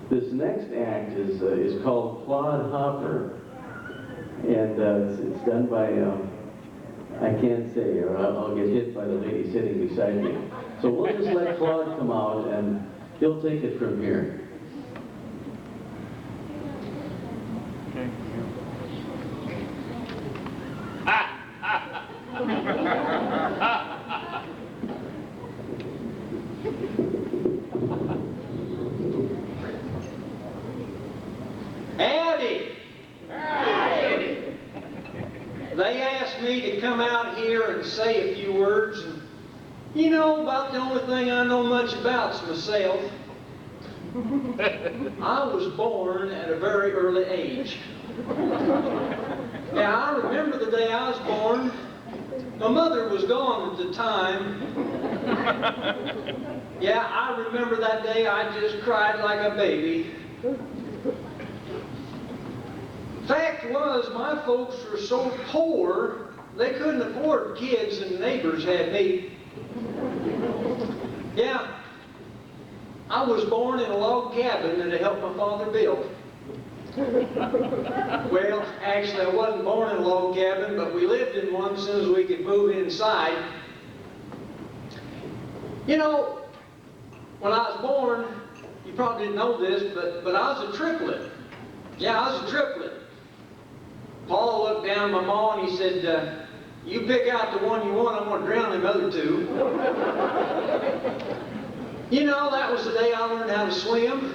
This next act is called Clod Hopper, and it's done by, I can't say, or I'll get hit by the lady sitting beside me. So we'll just let Claude come out, and he'll take it from here. Howdy! Howdy! They asked me to come out here and say a few words, and you know, about the only thing I know much about is myself. I was born at a very early age. Now, I remember the day I was born. My mother was gone at the time. Yeah, I remember that day I just cried like a baby. Fact was, my folks were so poor, they couldn't afford kids, and the neighbors had me. Yeah, I was born in a log cabin that I helped my father build. Well, actually, I wasn't born in a log cabin, but we lived in one as soon as we could move inside. You know, when I was born, you probably didn't know this, but I was a triplet. Yeah, I was a triplet. Paul looked down at my mom and he said, you pick out the one you want, I'm going to drown them other two. You know, that was the day I learned how to swim.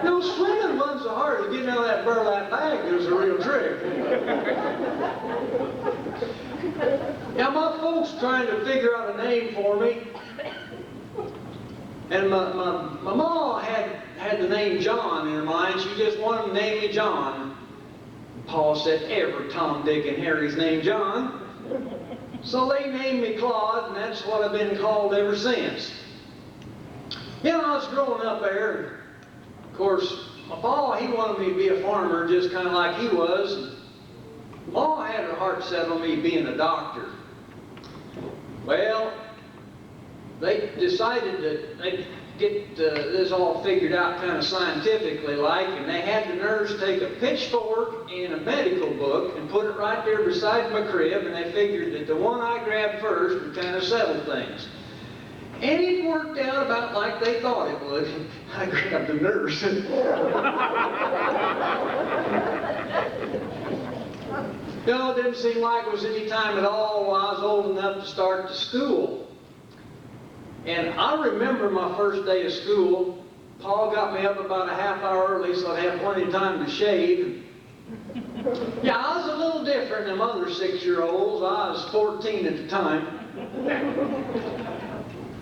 No, swimming wasn't so hard as getting out of that burlap bag. It was a real trick. Now, my folks trying to figure out a name for me, and my mom had the name John in her mind. She just wanted to name me John. Paul said, every Tom, Dick, and Harry's named John. So they named me Claude, and that's what I've been called ever since. You know, I was growing up there. Of course, my pa, he wanted me to be a farmer just kind of like he was. Ma had her heart set on me being a doctor. Well, they decided that they'd get this all figured out kind of scientifically like, and they had the nurse take a pitchfork and a medical book and put it right there beside my crib, and they figured that the one I grabbed first would kind of settle things. And it worked out about like they thought it would. I grabbed the nurse. No, it didn't seem like it was any time at all when I was old enough to start to school. And I remember my first day of school. Paul got me up about a half hour early so I'd have plenty of time to shave. Yeah, I was a little different than other 6-year-olds. I was 14 at the time.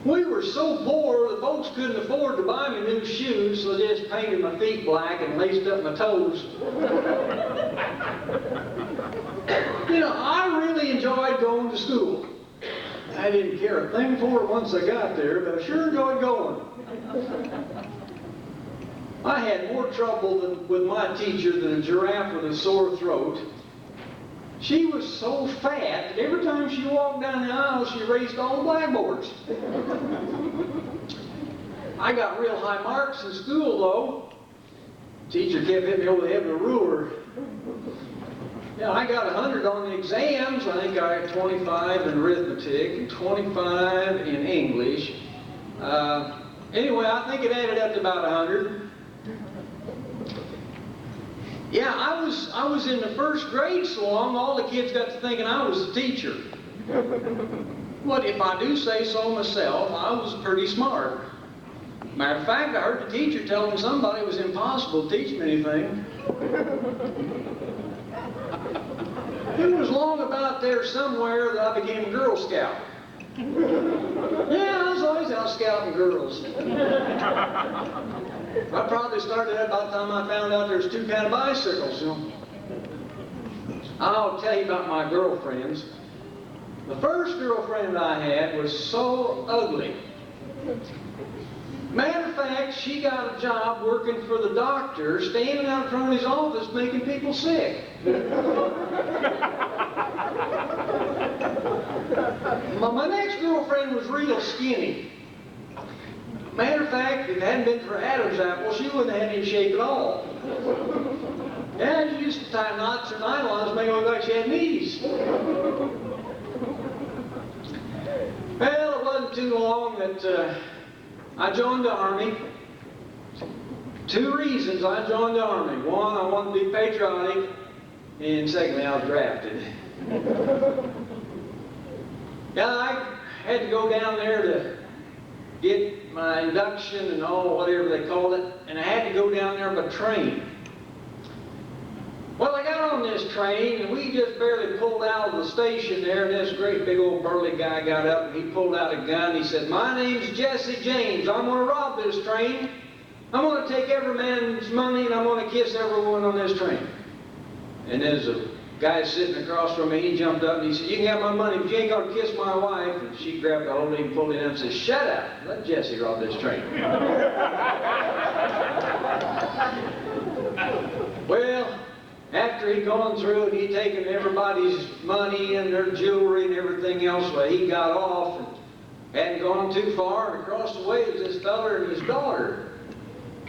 We were so poor, the folks couldn't afford to buy me new shoes, so they just painted my feet black and laced up my toes. You know, I really enjoyed going to school. I didn't care a thing for it once I got there, but I sure enjoyed going. I had more trouble with my teacher than a giraffe with a sore throat. She was so fat that every time she walked down the aisle, she erased all the blackboards. I got real high marks in school, though. Teacher kept hitting me over the head with a ruler. Yeah, I got 100 on the exams. I think I got 25 in arithmetic and 25 in English. Anyway, I think it added up to about 100. Yeah, I was in the first grade so long, all the kids got to thinking I was the teacher. But if I do say so myself, I was pretty smart. Matter of fact, I heard the teacher telling somebody it was impossible to teach me anything. It was long about there somewhere that I became a Girl Scout. Yeah, I was always out scouting girls. I probably started that about the time I found out there's 2 kind of bicycles, you know. I'll tell you about my girlfriends. The first girlfriend I had was so ugly. Matter of fact, she got a job working for the doctor, standing out front of his office making people sick. My next girlfriend was real skinny. Matter of fact, if it hadn't been for Adam's apple, she wouldn't have had any shape at all. Yeah, she used to tie knots or nylons, make it look like she had knees. Well, it wasn't too long that I joined the Army. 2 reasons I joined the Army. One, I wanted to be patriotic, and secondly, I was drafted. Yeah, I had to go down there to get my induction and all, whatever they called it, and I had to go down there by train. Well, I got on this train, and we just barely pulled out of the station there, and this great big old burly guy got up, and he pulled out a gun. He said, "My name's Jesse James. I'm going to rob this train. I'm going to take every man's money, and I'm going to kiss everyone on this train." And there's a guy sitting across from me. He jumped up, and he said, "You can have my money, but you ain't going to kiss my wife." And she grabbed a hold of him, pulled him up, and said, "Shut up. Let Jesse rob this train." Well, after he'd gone through it, he'd taken everybody's money and their jewelry and everything else, well, he got off and hadn't gone too far, and across the way was this feller and his daughter.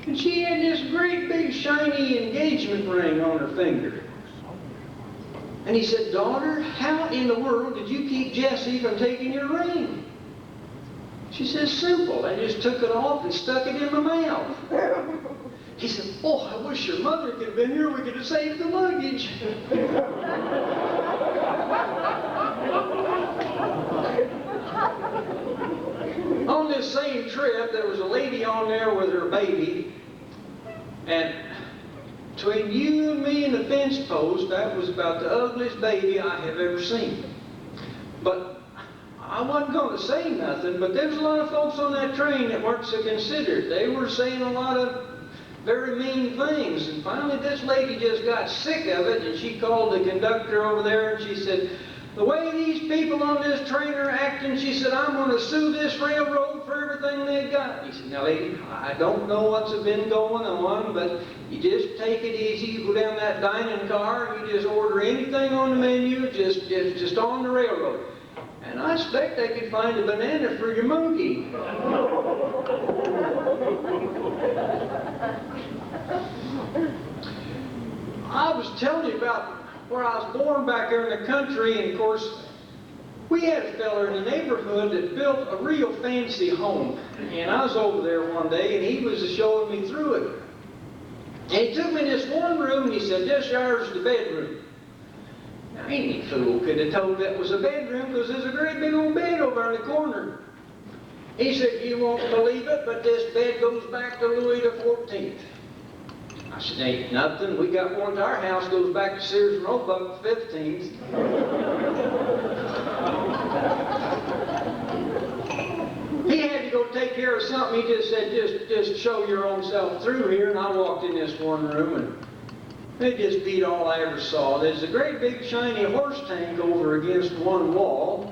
And she had this great big shiny engagement ring on her finger. And he said, "Daughter, how in the world did you keep Jesse from taking your ring?" She says, "Simple. I just took it off and stuck it in my mouth." He said, "Oh, I wish your mother could have been here. We could have saved the luggage." On this same trip, there was a lady on there with her baby, and between you and me and the fence post, that was about the ugliest baby I have ever seen. But I wasn't going to say nothing, but there was a lot of folks on that train that weren't so considerate. They were saying a lot of very mean things, and finally this lady just got sick of it, and she called the conductor over there, and she said, "The way these people on this train are acting," she said, "I'm going to sue this railroad for everything they've got." He said, "Now lady, I don't know what's been going on, but you just take it easy. You go down that dining car, and you just order anything on the menu, just on the railroad. And I expect they could find a banana for your monkey." I was telling you about where I was born back there in the country, and of course, we had a fella in the neighborhood that built a real fancy home. And I was over there one day, and he was showing me through it. And he took me in this one room, and he said, "This here's the bedroom." Now, any fool could have told that was a bedroom, because there's a great big old bed over in the corner. He said, "You won't believe it, but this bed goes back to Louis the 14th. I said, "Ain't nothing. We got one at our house goes back to Sears and Roebuck the 15th. He had to go take care of something. He just said, just show your own self through here." And I walked in this one room, and it just beat all I ever saw. There's a great big shiny horse tank over against one wall.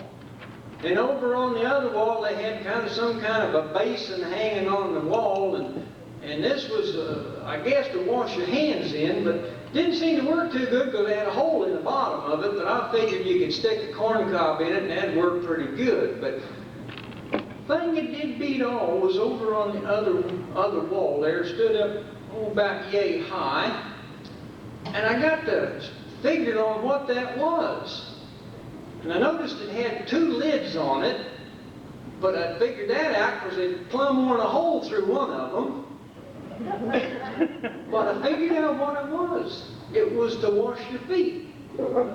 And over on the other wall, they had some kind of a basin hanging on the wall, and this was, I guess, to wash your hands in, but didn't seem to work too good because it had a hole in the bottom of it, but I figured you could stick a corn cob in it and that'd work pretty good. But the thing that did beat all was over on the other wall there, stood up about yay high, and I got to figuring on what that was. And I noticed it had 2 lids on it, but I figured that out because it plumb worn a hole through one of them. But I figured out what it was. It was to wash your feet.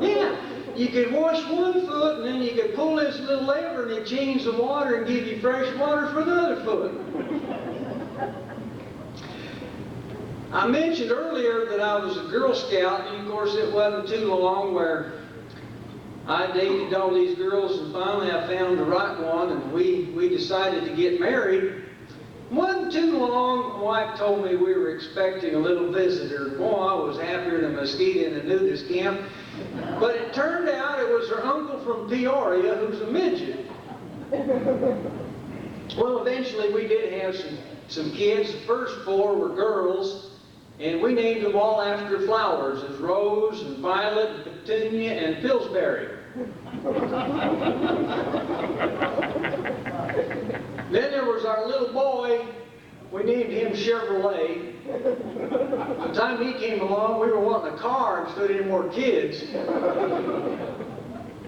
Yeah, you could wash one foot, and then you could pull this little lever, and it changed the water and give you fresh water for the other foot. I mentioned earlier that I was a Girl Scout, and of course it wasn't too long where I dated all these girls, and finally I found the right one, and we decided to get married. Wasn't too long, my wife told me we were expecting a little visitor. Boy, I was happier than a mosquito in a nudist camp. But it turned out it was her uncle from Peoria, who's a midget. Well, eventually we did have some kids. The first 4 were girls, and we named them all after flowers, as Rose and Violet and Petunia and Pillsbury. Then there was our little boy. We named him Chevrolet. By the time he came along, we were wanting a car instead of any more kids.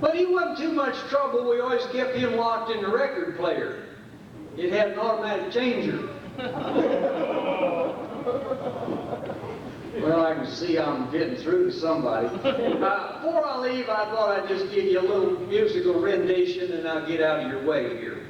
But he wasn't too much trouble. We always kept him locked in the record player. It had an automatic changer. Well, I can see I'm getting through to somebody. Before I leave, I thought I'd just give you a little musical rendition and I'll get out of your way here.